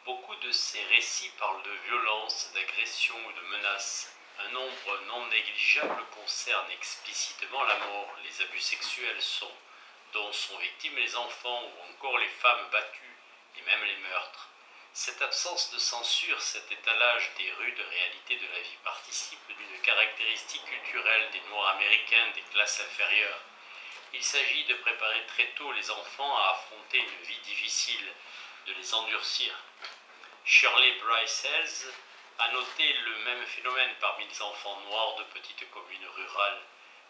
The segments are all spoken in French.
Beaucoup de ces récits parlent de violence, d'agression ou de menaces. Un nombre non négligeable concerne explicitement la mort, les abus sexuels dont sont victimes les enfants ou encore les femmes battues et même les meurtres. Cette absence de censure, cet étalage des rudes réalités de la vie participe d'une caractéristique culturelle des Noirs américains des classes inférieures. Il s'agit de préparer très tôt les enfants à affronter une vie difficile, de les endurcir. Shirley Bryce Hales a noté le même phénomène parmi les enfants noirs de petites communes rurales.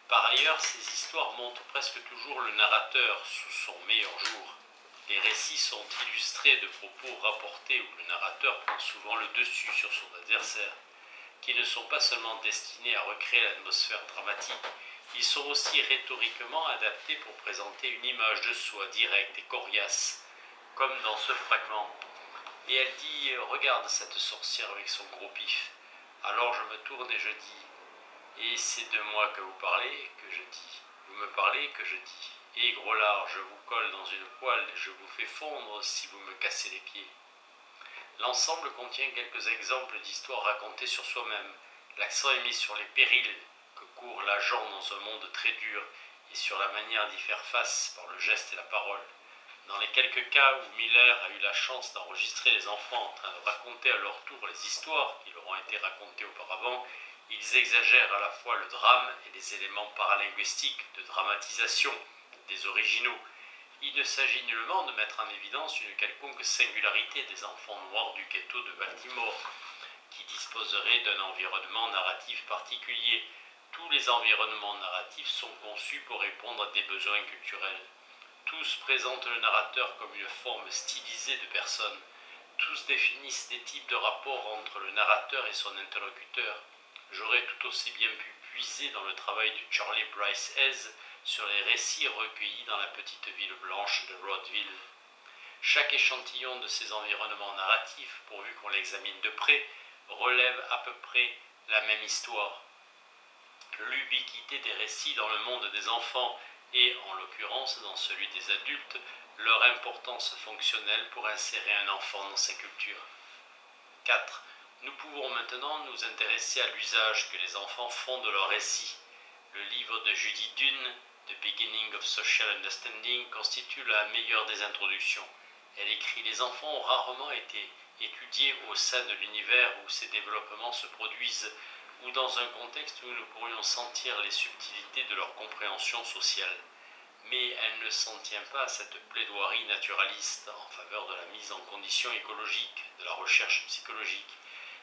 Par ailleurs, ces histoires montrent presque toujours le narrateur sous son meilleur jour. Les récits sont illustrés de propos rapportés où le narrateur prend souvent le dessus sur son adversaire, qui ne sont pas seulement destinés à recréer l'atmosphère dramatique, ils sont aussi rhétoriquement adaptés pour présenter une image de soi directe et coriace, comme dans ce fragment. Et elle dit « Regarde cette sorcière avec son gros pif ». Alors je me tourne et je dis « Et c'est de moi que vous parlez, que je dis. Vous me parlez, que je dis. Et gros lard, je vous colle dans une poêle et je vous fais fondre si vous me cassez les pieds. » L'ensemble contient quelques exemples d'histoires racontées sur soi-même. L'accent est mis sur les périls que court l'agent dans un monde très dur et sur la manière d'y faire face par le geste et la parole. Dans les quelques cas où Miller a eu la chance d'enregistrer les enfants en train de raconter à leur tour les histoires qui leur ont été racontées auparavant, ils exagèrent à la fois le drame et les éléments paralinguistiques de dramatisation des originaux. Il ne s'agit nullement de mettre en évidence une quelconque singularité des enfants noirs du ghetto de Baltimore, qui disposeraient d'un environnement narratif particulier. Tous les environnements narratifs sont conçus pour répondre à des besoins culturels. Tous présentent le narrateur comme une forme stylisée de personne. Tous définissent des types de rapports entre le narrateur et son interlocuteur. J'aurais tout aussi bien pu puiser dans le travail de Shirley Bryce Hales sur les récits recueillis dans la petite ville blanche de Roadville. Chaque échantillon de ces environnements narratifs, pourvu qu'on l'examine de près, relève à peu près la même histoire. L'ubiquité des récits dans le monde des enfants et, en l'occurrence, dans celui des adultes, leur importance fonctionnelle pour insérer un enfant dans sa culture. 4. Nous pouvons maintenant nous intéresser à l'usage que les enfants font de leurs récits. Le livre de Judy Dunn, The Beginning of Social Understanding, constitue la meilleure des introductions. Elle écrit « Les enfants ont rarement été étudiés au sein de l'univers où ces développements se produisent, ou dans un contexte où nous pourrions sentir les subtilités de leur compréhension sociale. » Mais elle ne s'en tient pas à cette plaidoirie naturaliste en faveur de la mise en condition écologique, de la recherche psychologique.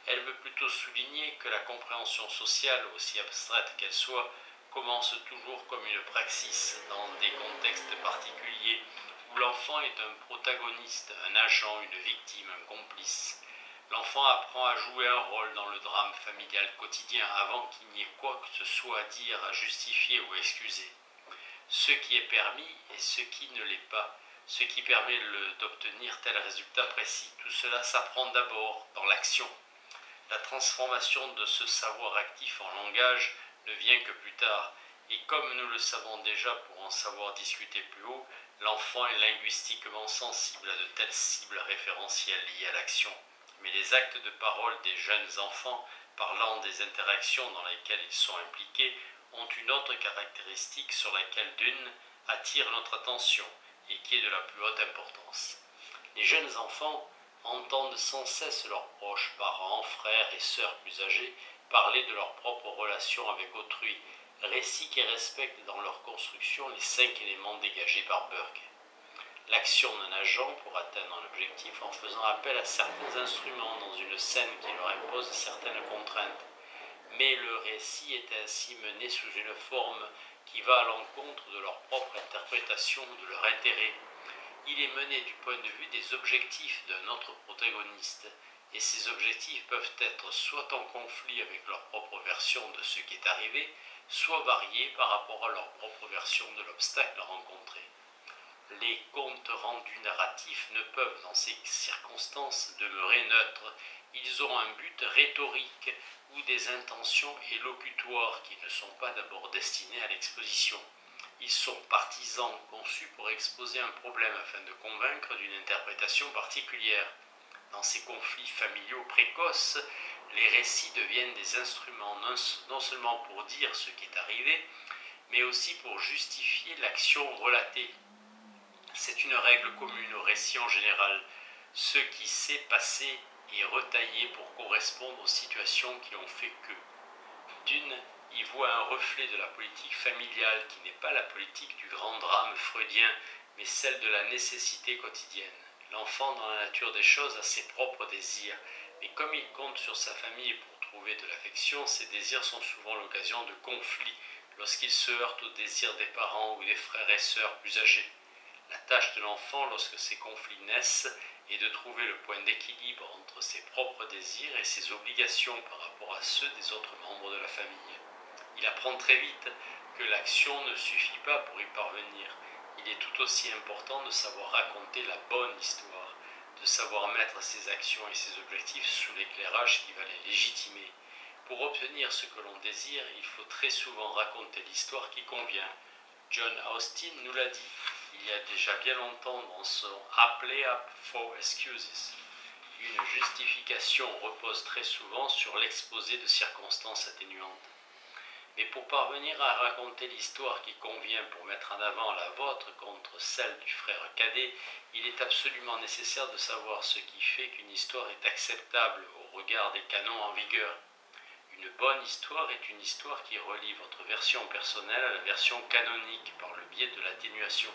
Elle veut plutôt souligner que la compréhension sociale, aussi abstraite qu'elle soit, commence toujours comme une praxis dans des contextes particuliers où l'enfant est un protagoniste, un agent, une victime, un complice. L'enfant apprend à jouer un rôle dans le drame familial quotidien avant qu'il n'y ait quoi que ce soit à dire, à justifier ou excuser. Ce qui est permis et ce qui ne l'est pas, ce qui permet d'obtenir tel résultat précis. Tout cela s'apprend d'abord dans l'action. La transformation de ce savoir actif en langage ne vient que plus tard, et comme nous le savons déjà pour en savoir discuter plus haut, l'enfant est linguistiquement sensible à de telles cibles référentielles liées à l'action. Mais les actes de parole des jeunes enfants, parlant des interactions dans lesquelles ils sont impliqués, ont une autre caractéristique sur laquelle Dunn attire notre attention et qui est de la plus haute importance. Les jeunes enfants entendent sans cesse leurs proches, parents, frères et sœurs plus âgés, parler de leurs propres relations avec autrui, récits qui respectent dans leur construction les 5 éléments dégagés par Burke. L'action d'un agent pour atteindre un objectif en faisant appel à certains instruments dans une scène qui leur impose certaines contraintes. Mais le récit est ainsi mené sous une forme qui va à l'encontre de leur propre interprétation ou de leur intérêt. Il est mené du point de vue des objectifs d'un autre protagoniste, et ces objectifs peuvent être soit en conflit avec leur propre version de ce qui est arrivé, soit variés par rapport à leur propre version de l'obstacle rencontré. Les comptes rendus narratifs ne peuvent, dans ces circonstances, demeurer neutres. Ils ont un but rhétorique ou des intentions élocutoires qui ne sont pas d'abord destinées à l'exposition. Ils sont partisans, conçus pour exposer un problème afin de convaincre d'une interprétation particulière. Dans ces conflits familiaux précoces, les récits deviennent des instruments non seulement pour dire ce qui est arrivé, mais aussi pour justifier l'action relatée. C'est une règle commune au récit en général. Ce qui s'est passé est retaillé pour correspondre aux situations qui ont fait que. D'une, y voit un reflet de la politique familiale qui n'est pas la politique du grand drame freudien, mais celle de la nécessité quotidienne. L'enfant, dans la nature des choses, a ses propres désirs, mais comme il compte sur sa famille pour trouver de l'affection, ces désirs sont souvent l'occasion de conflits lorsqu'il se heurte aux désirs des parents ou des frères et sœurs plus âgés. La tâche de l'enfant, lorsque ces conflits naissent, est de trouver le point d'équilibre entre ses propres désirs et ses obligations par rapport à ceux des autres membres de la famille. Il apprend très vite que l'action ne suffit pas pour y parvenir. Il est tout aussi important de savoir raconter la bonne histoire, de savoir mettre ses actions et ses objectifs sous l'éclairage qui va les légitimer. Pour obtenir ce que l'on désire, il faut très souvent raconter l'histoire qui convient. John Austin nous l'a dit il y a déjà bien longtemps dans son A Play-up for Excuses. Une justification repose très souvent sur l'exposé de circonstances atténuantes. Mais pour parvenir à raconter l'histoire qui convient pour mettre en avant la vôtre contre celle du frère cadet, il est absolument nécessaire de savoir ce qui fait qu'une histoire est acceptable au regard des canons en vigueur. Une bonne histoire est une histoire qui relie votre version personnelle à la version canonique par le biais de l'atténuation.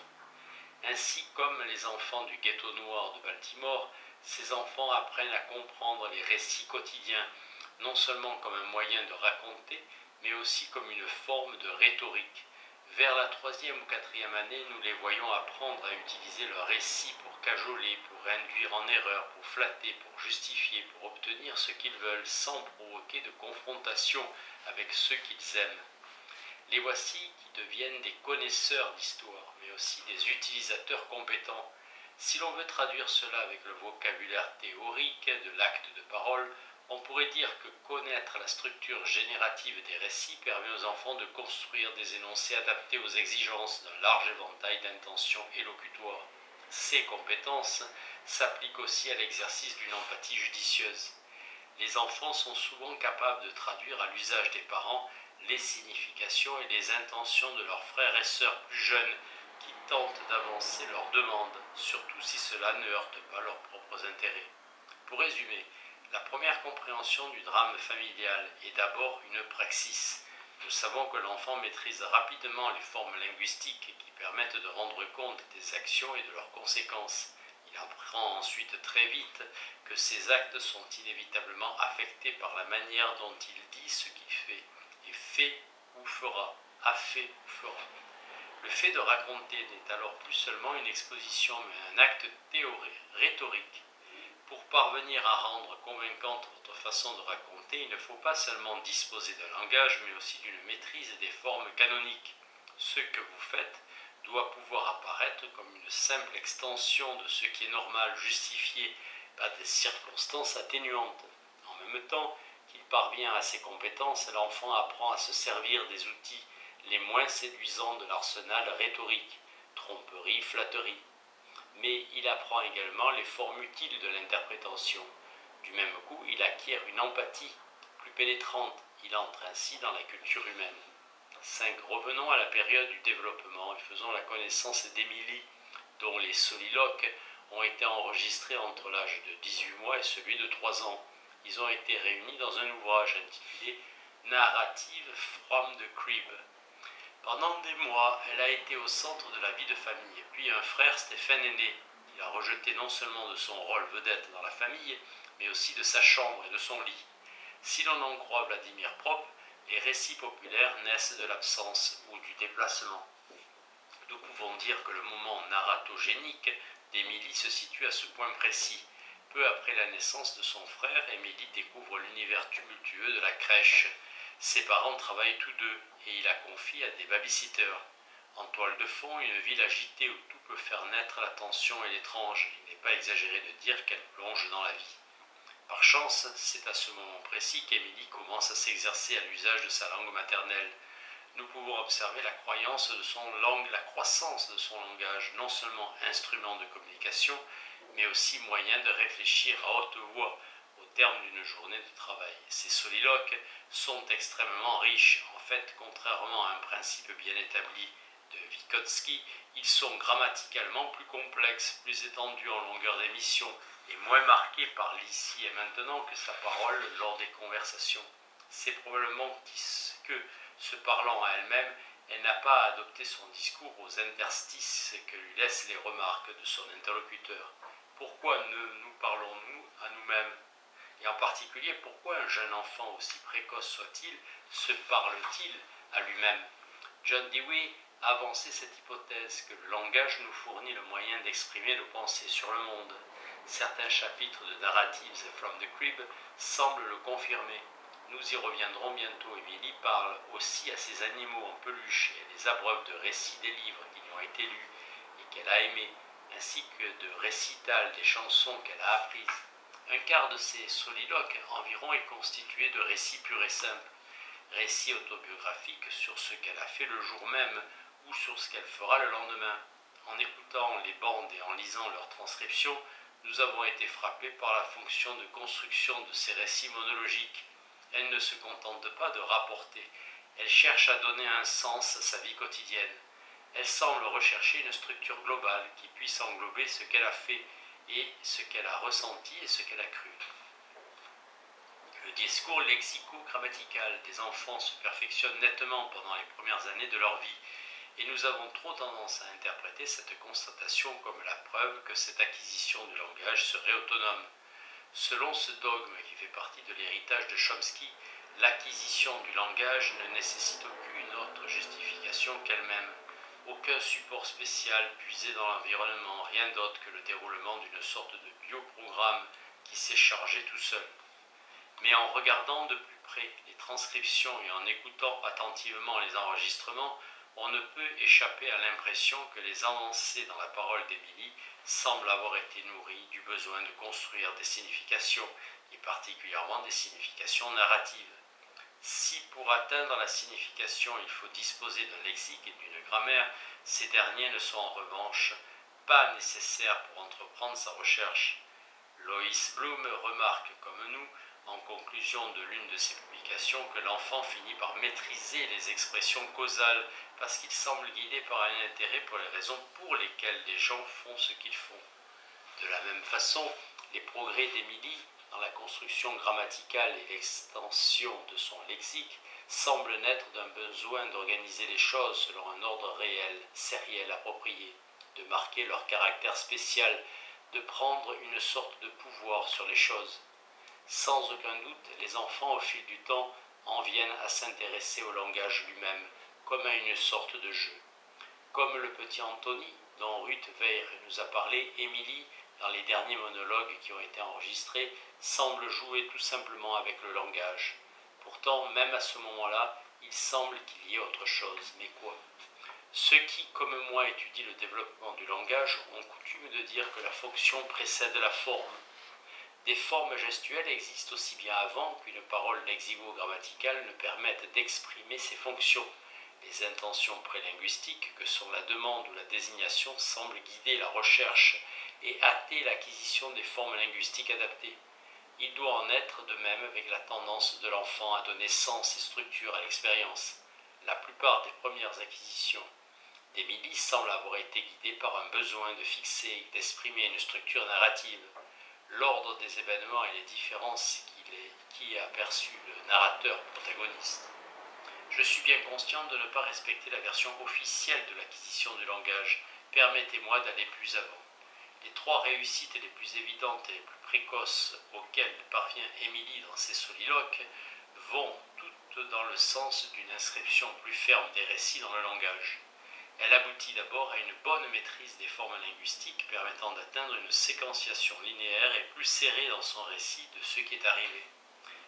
Ainsi comme les enfants du ghetto noir de Baltimore, ces enfants apprennent à comprendre les récits quotidiens, non seulement comme un moyen de raconter, mais aussi comme une forme de rhétorique. Vers la 3e ou 4e année, nous les voyons apprendre à utiliser leur récit pour cajoler, pour induire en erreur, pour flatter, pour justifier, pour obtenir ce qu'ils veulent sans provoquer de confrontation avec ceux qu'ils aiment. Les voici qui deviennent des connaisseurs d'histoire, mais aussi des utilisateurs compétents. Si l'on veut traduire cela avec le vocabulaire théorique de l'acte de parole, on pourrait dire que connaître la structure générative des récits permet aux enfants de construire des énoncés adaptés aux exigences d'un large éventail d'intentions élocutoires. Ces compétences s'appliquent aussi à l'exercice d'une empathie judicieuse. Les enfants sont souvent capables de traduire à l'usage des parents les significations et les intentions de leurs frères et sœurs plus jeunes qui tentent d'avancer leurs demandes, surtout si cela ne heurte pas leurs propres intérêts. Pour résumer, la première compréhension du drame familial est d'abord une praxis. Nous savons que l'enfant maîtrise rapidement les formes linguistiques qui permettent de rendre compte des actions et de leurs conséquences. Il apprend ensuite très vite que ces actes sont inévitablement affectés par la manière dont il dit ce qu'il fait, et fait ou fera, a fait ou fera. Le fait de raconter n'est alors plus seulement une exposition, mais un acte rhétorique. Pour parvenir à rendre convaincante votre façon de raconter, il ne faut pas seulement disposer d'un langage, mais aussi d'une maîtrise des formes canoniques. Ce que vous faites doit pouvoir apparaître comme une simple extension de ce qui est normal, justifié par des circonstances atténuantes. En même temps qu'il parvient à ces compétences, l'enfant apprend à se servir des outils les moins séduisants de l'arsenal rhétorique, tromperie, flatterie. Mais il apprend également les formes utiles de l'interprétation. Du même coup, il acquiert une empathie plus pénétrante. Il entre ainsi dans la culture humaine. 5. Revenons à la période du développement et faisons la connaissance d'Émilie, dont les soliloques ont été enregistrés entre l'âge de 18 mois et celui de 3 ans. Ils ont été réunis dans un ouvrage intitulé Narrative from the Crib. Pendant des mois, elle a été au centre de la vie de famille. Puis un frère, Stephen, est né. Il a rejeté non seulement de son rôle vedette dans la famille, mais aussi de sa chambre et de son lit. Si l'on en croit Vladimir Prop, les récits populaires naissent de l'absence ou du déplacement. Nous pouvons dire que le moment narratogénique d'Émilie se situe à ce point précis. Peu après la naissance de son frère, Émilie découvre l'univers tumultueux de la crèche. Ses parents travaillent tous deux et il la confie à des babysitters. En toile de fond, une ville agitée où tout peut faire naître la tension et l'étrange. Il n'est pas exagéré de dire qu'elle plonge dans la vie. Par chance, c'est à ce moment précis qu'Émilie commence à s'exercer à l'usage de sa langue maternelle. Nous pouvons observer la croissance de son langage, non seulement instrument de communication, mais aussi moyen de réfléchir à haute voix au terme d'une journée de travail. Ces soliloques sont extrêmement riches. En fait, contrairement à un principe bien établi de Vygotsky, ils sont grammaticalement plus complexes, plus étendus en longueur d'émission et moins marqués par l'ici et maintenant que sa parole lors des conversations. C'est probablement que, se parlant à elle-même, elle n'a pas adopté son discours aux interstices que lui laissent les remarques de son interlocuteur. Pourquoi ne nous parlons-nous à nous-mêmes? Et en particulier, pourquoi un jeune enfant, aussi précoce soit-il, se parle-t-il à lui-même? John Dewey a avancé cette hypothèse que le langage nous fournit le moyen d'exprimer nos pensées sur le monde. Certains chapitres de Narratives from the Crib semblent le confirmer. Nous y reviendrons bientôt. Emily parle aussi à ces animaux en peluche et à des abreuves de récits des livres qui lui ont été lus et qu'elle a aimés, ainsi que de récitals des chansons qu'elle a apprises. Un quart de ces soliloques environ est constitué de récits purs et simples, récits autobiographiques sur ce qu'elle a fait le jour même ou sur ce qu'elle fera le lendemain. En écoutant les bandes et en lisant leurs transcriptions, nous avons été frappés par la fonction de construction de ces récits monologiques. Elle ne se contente pas de rapporter, elle cherche à donner un sens à sa vie quotidienne. Elle semble rechercher une structure globale qui puisse englober ce qu'elle a fait et ce qu'elle a ressenti et ce qu'elle a cru. Le discours lexico-grammatical des enfants se perfectionne nettement pendant les premières années de leur vie, et nous avons trop tendance à interpréter cette constatation comme la preuve que cette acquisition du langage serait autonome. Selon ce dogme qui fait partie de l'héritage de Chomsky, l'acquisition du langage ne nécessite aucune autre justification qu'elle-même, aucun support spécial puisé dans l'environnement, rien d'autre que le déroulement d'une sorte de bioprogramme qui s'est chargé tout seul. Mais en regardant de plus près les transcriptions et en écoutant attentivement les enregistrements, on ne peut échapper à l'impression que les avancées dans la parole d'Emily semblent avoir été nourries du besoin de construire des significations, et particulièrement des significations narratives. Si pour atteindre la signification il faut disposer d'un lexique et d'une grammaire, ces derniers ne sont en revanche pas nécessaires pour entreprendre sa recherche. Lois Bloom remarque, comme nous, en conclusion de l'une de ses publications, que l'enfant finit par maîtriser les expressions causales parce qu'il semble guidé par un intérêt pour les raisons pour lesquelles les gens font ce qu'ils font. De la même façon, les progrès d'Emily dans la construction grammaticale et l'extension de son lexique semblent naître d'un besoin d'organiser les choses selon un ordre réel, sériel, approprié, de marquer leur caractère spécial, de prendre une sorte de pouvoir sur les choses. Sans aucun doute, les enfants, au fil du temps, en viennent à s'intéresser au langage lui-même, comme à une sorte de jeu. Comme le petit Anthony, dont Ruth Weir nous a parlé, Emily, dans les derniers monologues qui ont été enregistrés, semble jouer tout simplement avec le langage. Pourtant, même à ce moment-là, il semble qu'il y ait autre chose. Mais quoi? Ceux qui, comme moi, étudient le développement du langage ont coutume de dire que la fonction précède la forme. Des formes gestuelles existent aussi bien avant qu'une parole lexico-grammaticale ne permette d'exprimer ses fonctions. Les intentions prélinguistiques que sont la demande ou la désignation semblent guider la recherche et hâter l'acquisition des formes linguistiques adaptées. Il doit en être de même avec la tendance de l'enfant à donner sens et structure à l'expérience. La plupart des premières acquisitions d'Emily semblent avoir été guidées par un besoin de fixer et d'exprimer une structure narrative. L'ordre des événements et les différences qui a perçu le narrateur protagoniste. Je suis bien conscient de ne pas respecter la version officielle de l'acquisition du langage. Permettez-moi d'aller plus avant. Les trois réussites les plus évidentes et les plus précoces auxquelles parvient Emily dans ses soliloques vont toutes dans le sens d'une inscription plus ferme des récits dans le langage. Elle aboutit d'abord à une bonne maîtrise des formes linguistiques permettant d'atteindre une séquenciation linéaire et plus serrée dans son récit de ce qui est arrivé.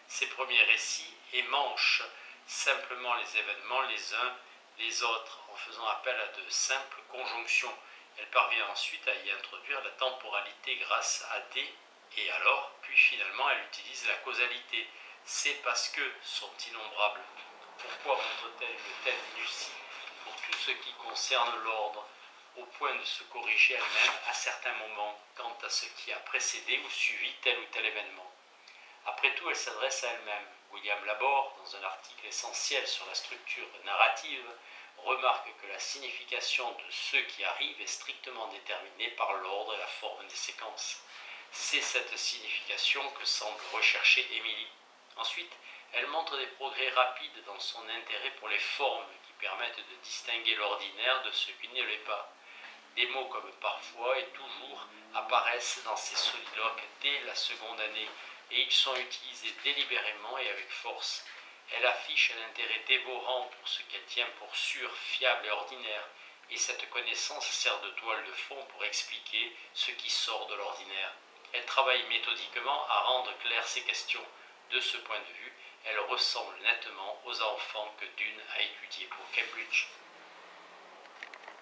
Ces premiers récits émanchent simplement les événements les uns les autres en faisant appel à de simples conjonctions. Elle parvient ensuite à y introduire la temporalité grâce à des et alors, puis finalement elle utilise la causalité. C'est parce que sont innombrables. Pourquoi montre-t-elle une telle minutie pour tout ce qui concerne l'ordre? au point de se corriger elle-même à certains moments quant à ce qui a précédé ou suivi tel ou tel événement. Après tout, elle s'adresse à elle-même. William Laborde, dans un article essentiel sur la structure narrative, remarque que la signification de ce qui arrive est strictement déterminée par l'ordre et la forme des séquences. C'est cette signification que semble rechercher Émilie. Ensuite, elle montre des progrès rapides dans son intérêt pour les formes qui permettent de distinguer l'ordinaire de ce qui ne l'est pas. Des mots comme parfois et toujours apparaissent dans ses soliloques dès la seconde année et ils sont utilisés délibérément et avec force. Elle affiche un intérêt dévorant pour ce qu'elle tient pour sûr, fiable et ordinaire, et cette connaissance sert de toile de fond pour expliquer ce qui sort de l'ordinaire. Elle travaille méthodiquement à rendre claires ces questions. De ce point de vue, elle ressemble nettement aux enfants que Dunne a étudiés pour Cambridge.